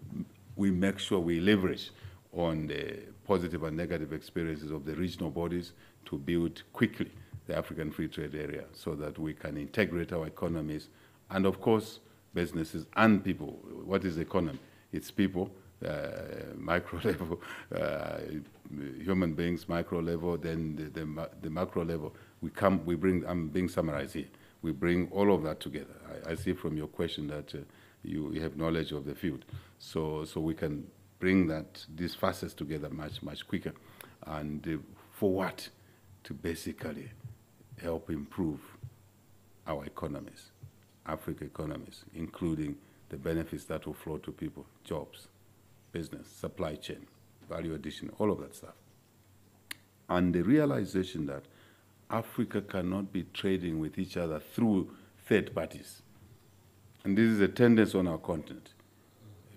make sure we leverage on the positive and negative experiences of the regional bodies to build quickly the African Free Trade Area, so that we can integrate our economies, and of course, businesses and people. What is the economy? It's people, micro level, human beings, micro level, then the macro level. We bring, I'm being summarized here, we bring all of that together. I see from your question that you have knowledge of the field. So we can bring these facets together much quicker. And for what? To basically help improve our economies, Africa economies, including the benefits that will flow to people, jobs, business, supply chain, value addition, all of that stuff. And the realization that Africa cannot be trading with each other through third parties. And this is a tendency on our continent.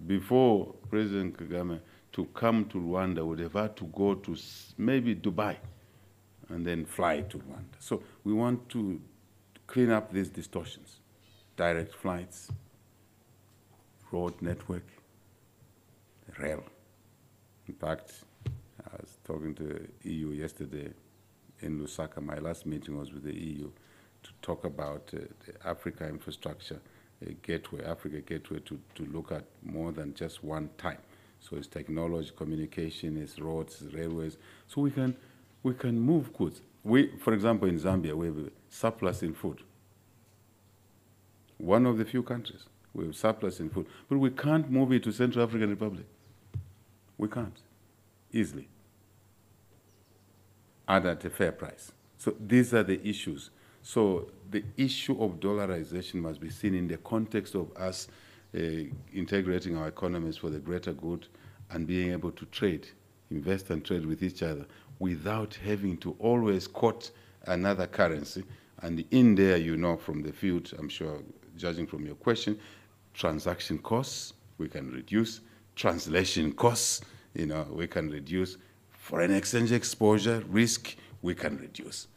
Before President Kagame to come to Rwanda would have had to go to maybe Dubai and then fly to Rwanda. So we want to clean up these distortions. Direct flights, road network, rail. In fact, I was talking to the EU yesterday in Lusaka. My last meeting was with the EU to talk about the Africa infrastructure gateway, Africa gateway, to look at more than just one type. So it's technology, communication, it's roads, it's railways. So we can move goods. For example, in Zambia, we have a surplus in food. One of the few countries we have surplus in food, but we can't move it to Central African Republic. We can't easily, and at a fair price. So these are the issues. So the issue of dollarization must be seen in the context of us integrating our economies for the greater good and being able to trade, invest and trade with each other without having to always quote another currency. And in there, you know from the field, I'm sure, judging from your question, transaction costs we can reduce, translation costs, we can reduce, foreign exchange exposure risk we can reduce.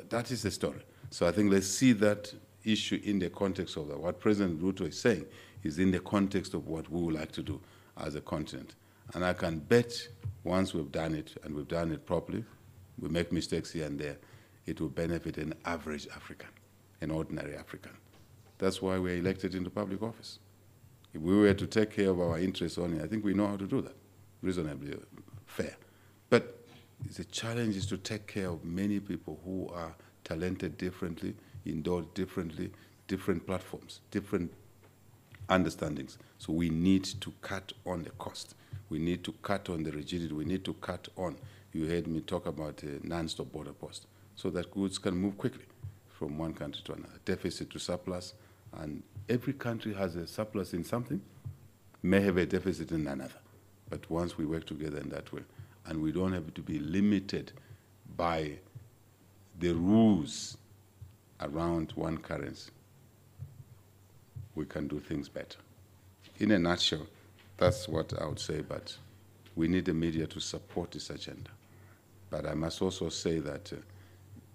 That is the story. So I think let's see that issue in the context of that. What President Ruto is saying is in the context of what we would like to do as a continent. And I can bet once we've done it, and we've done it properly, we make mistakes here and there, it will benefit an average African, an ordinary African. That's why we're elected into public office. If we were to take care of our interests only, I think we know how to do that, reasonably fair. But the challenge is to take care of many people who are talented differently, endowed differently, different platforms, different understandings. So we need to cut on the cost. We need to cut on the rigidity. We need to cut on, you heard me talk about a non-stop border post, so that goods can move quickly from one country to another, deficit to surplus. And every country has a surplus in something, may have a deficit in another. But once we work together in that way, and we don't have to be limited by the rules around one currency, we can do things better. In a nutshell, that's what I would say, but we need the media to support this agenda. But I must also say that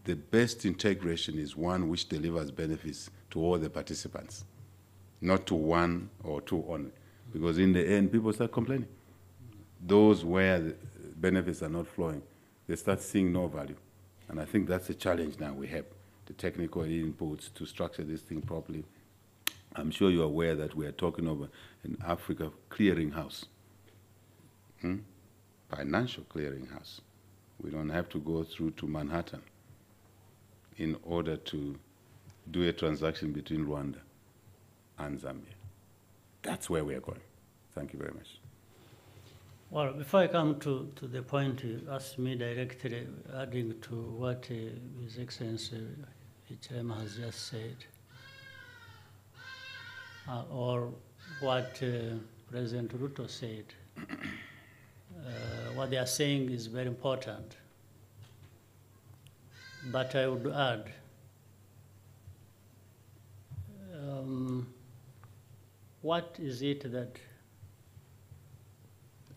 the best integration is one which delivers benefits to all the participants, not to one or two only. Because in the end, people start complaining. Those where the benefits are not flowing, they start seeing no value. And I think that's the challenge now we have, the technical inputs to structure this thing properly. I'm sure you're aware that we are talking over an Africa clearinghouse, financial clearinghouse. We don't have to go through to Manhattan in order to do a transaction between Rwanda and Zambia. That's where we are going. Thank you very much.
Well, before I come to the point you asked me directly, adding to what His Excellency Hichilema has just said, or what President Ruto said, what they are saying is very important. But I would add, what is it that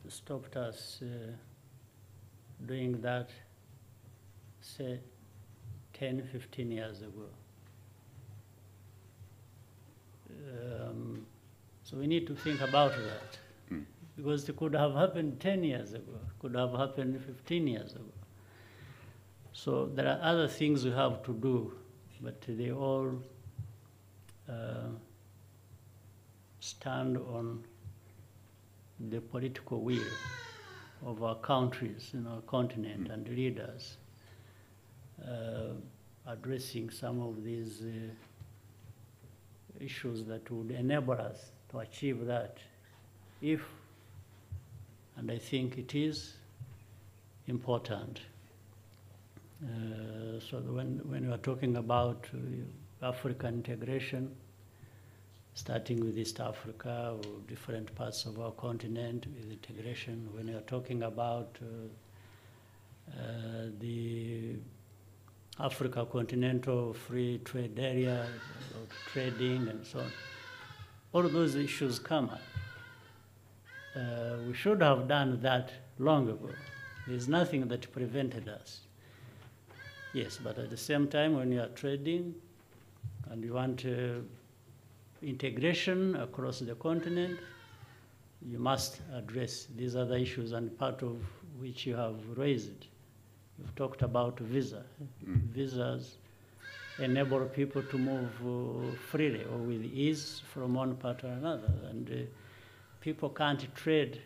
stopped us doing that, say, 10, 15 years ago? So we need to think about that, because it could have happened 10 years ago, could have happened 15 years ago. So there are other things we have to do, but they all stand on the political will of our countries in our continent and leaders addressing some of these issues that would enable us to achieve that if, and I think it is important. So when we are talking about African integration, starting with East Africa or different parts of our continent with integration, when we are talking about the Africa Continental Free Trade Area, trading and so on, all of those issues come up. We should have done that long ago. There's nothing that prevented us. Yes, but at the same time, when you are trading and you want integration across the continent, you must address these other issues, and part of which you have raised. You've talked about visa. Visas enable people to move freely or with ease from one part to another, and people can't trade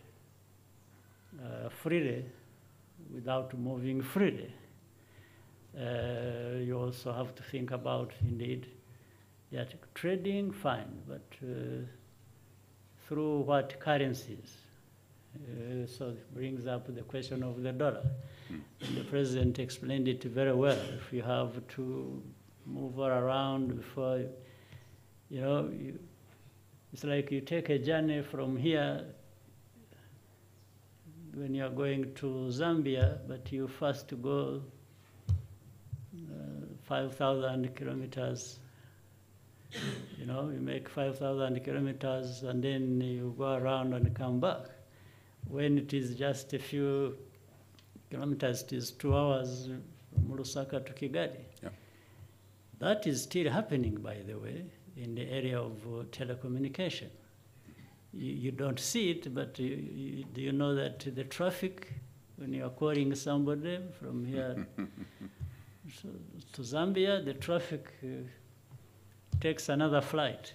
freely without moving freely. You also have to think about, indeed, that trading, fine, but through what currencies? So it brings up the question of the dollar. And the president explained it very well. If you have to move around before, it's like you take a journey from here when you're going to Zambia, but you first go 5,000 kilometers. You make 5,000 kilometers and then you go around and come back. When it is just a few kilometers, it is 2 hours from Lusaka to Kigali.
Yeah.
That is still happening, by the way, in the area of telecommunication. You don't see it, but do you know that the traffic, when you are calling somebody from here to Zambia, the traffic takes another flight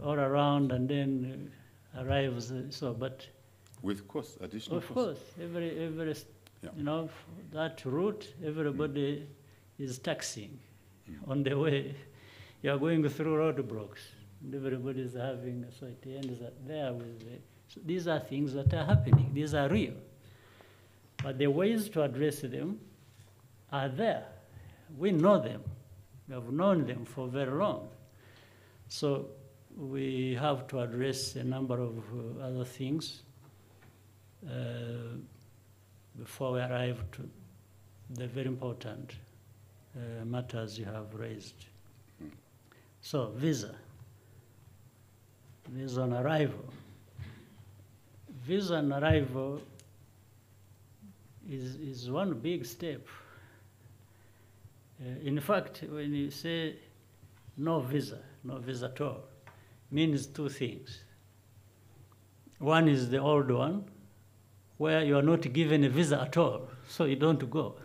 all around and then arrives. But
with cost, additional cost.
of course, every
Yeah.
that route, everybody is taxing on the way. You are going through roadblocks, and everybody is having, so it ends up there with so these are things that are happening. These are real. But the ways to address them are there. We know them. We have known them for very long. So we have to address a number of other things before we arrive to the very important matters you have raised. So visa on arrival. Visa on arrival is one big step. In fact, when you say no visa at all, means two things. One is the old one, where you are not given a visa at all, so you don't go.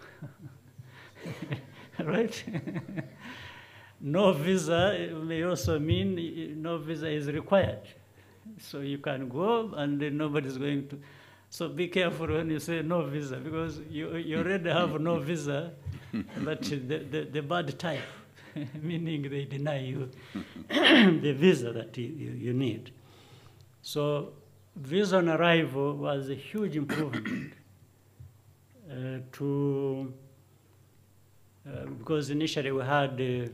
Right? No visa may also mean no visa is required. So you can go and then nobody's going to. So be careful when you say no visa, because you already have no visa, but the bad type, meaning they deny you the visa that you need. So visa on arrival was a huge improvement because initially we had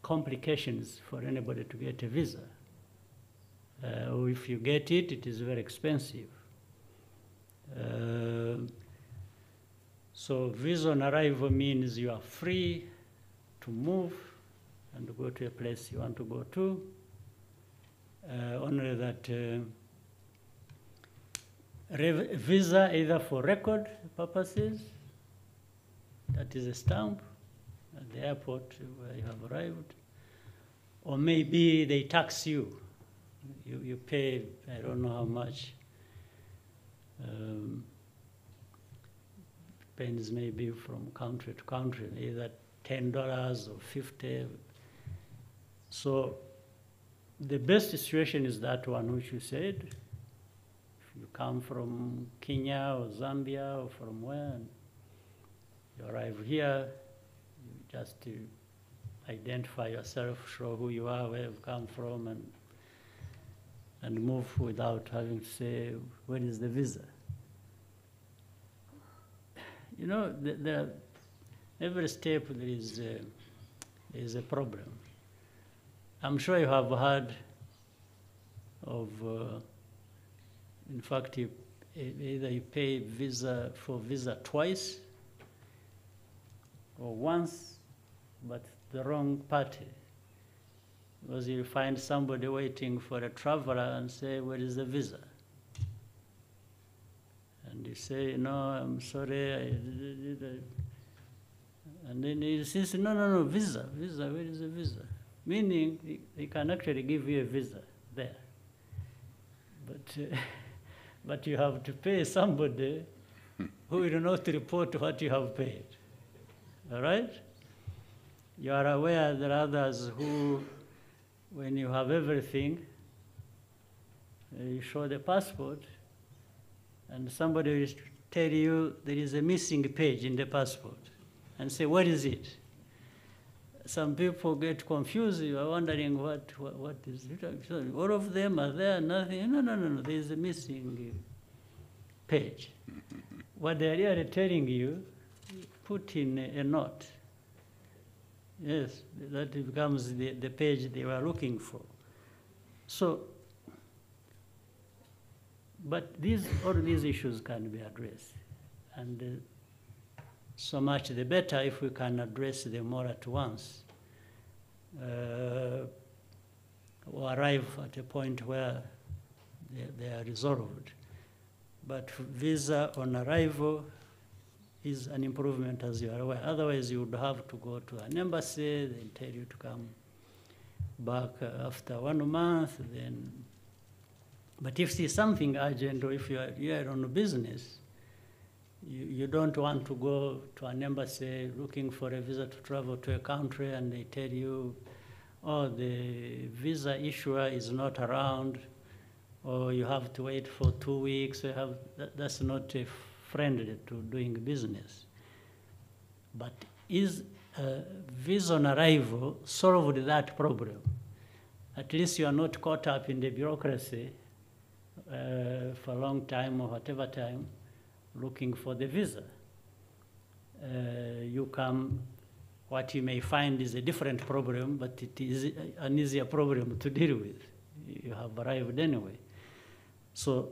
complications for anybody to get a visa. Or if you get it, it is very expensive. So visa on arrival means you are free to move and go to a place you want to go to. Only that visa either for record purposes, that is a stamp at the airport where you have arrived, or maybe they tax you. You pay, I don't know how much. Depends maybe from country to country, either $10 or $50. So the best situation is that one which you said. If you come from Kenya or Zambia or from where, and you arrive here, you just identify yourself, show who you are, where you've come from, and move without having to say, when is the visa? Every step there is a problem. I'm sure you have heard of, in fact, either you pay for visa twice or once, but the wrong party. Because you find somebody waiting for a traveler and say, where is the visa? And you say, no, I'm sorry. And then he says, no, visa, where is the visa? Meaning, he can actually give you a visa there. But you have to pay somebody who will not report what you have paid. All right? You are aware there are others who, when you have everything, you show the passport, and somebody will tell you there is a missing page in the passport, and say, what is it? Some people get confused. You are wondering what is it? All of them are there, nothing. No, there is a missing page. What they are really telling you, put in a note. Yes, that becomes the page they were looking for. So, but all these issues can be addressed. And so much the better if we can address them all at once, or arrive at a point where they are resolved. But visa on arrival is an improvement, as you are aware. Otherwise, you would have to go to an embassy, they tell you to come back after 1 month. But if it's something urgent, or if you are on business, you don't want to go to an embassy looking for a visa to travel to a country, and they tell you, oh, the visa issuer is not around, or you have to wait for 2 weeks. That's not friendly to doing business. But is visa on arrival solved that problem? At least you are not caught up in the bureaucracy for a long time or whatever time, looking for the visa. You come, what you may find is a different problem, but it is an easier problem to deal with. You have arrived anyway. So,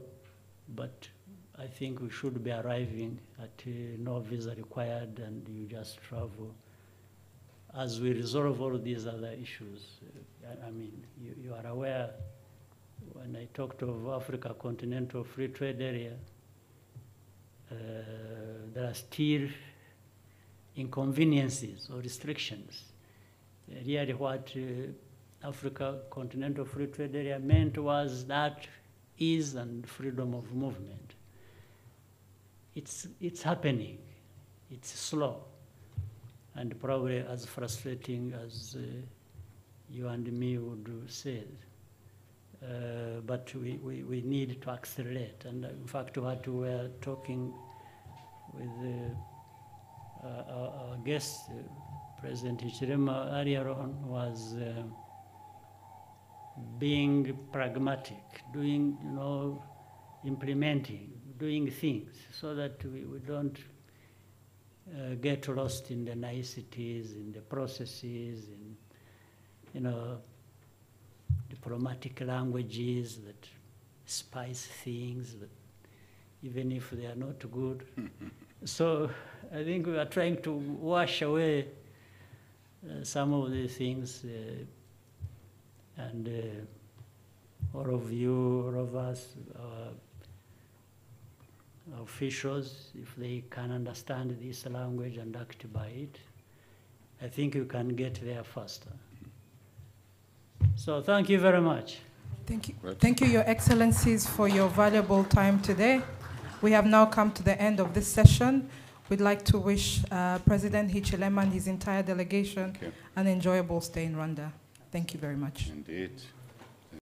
but I think we should be arriving at no visa required, and you just travel. As we resolve all these other issues, I mean, you are aware, when I talked of Africa Continental Free Trade Area, there are still inconveniences or restrictions. Really what Africa Continental Free Trade Area meant was that ease and freedom of movement. It's happening. It's slow, and probably as frustrating as you and me would say. But we need to accelerate. And in fact, what we were talking with our guest, President Hichilema, earlier on, was being pragmatic, doing, implementing, doing things, so that we don't get lost in the niceties, in the processes, in, diplomatic languages that spice things, that even if they are not good. So I think we are trying to wash away some of these things, and all of you, all of us, our officials, if they can understand this language and act by it, I think you can get there faster. So thank you very much.
Thank you. Thank you, Your Excellencies, for your valuable time today. We have now come to the end of this session. We'd like to wish President Hichilema and his entire delegation an enjoyable stay in Rwanda. Thank you very much.
Indeed.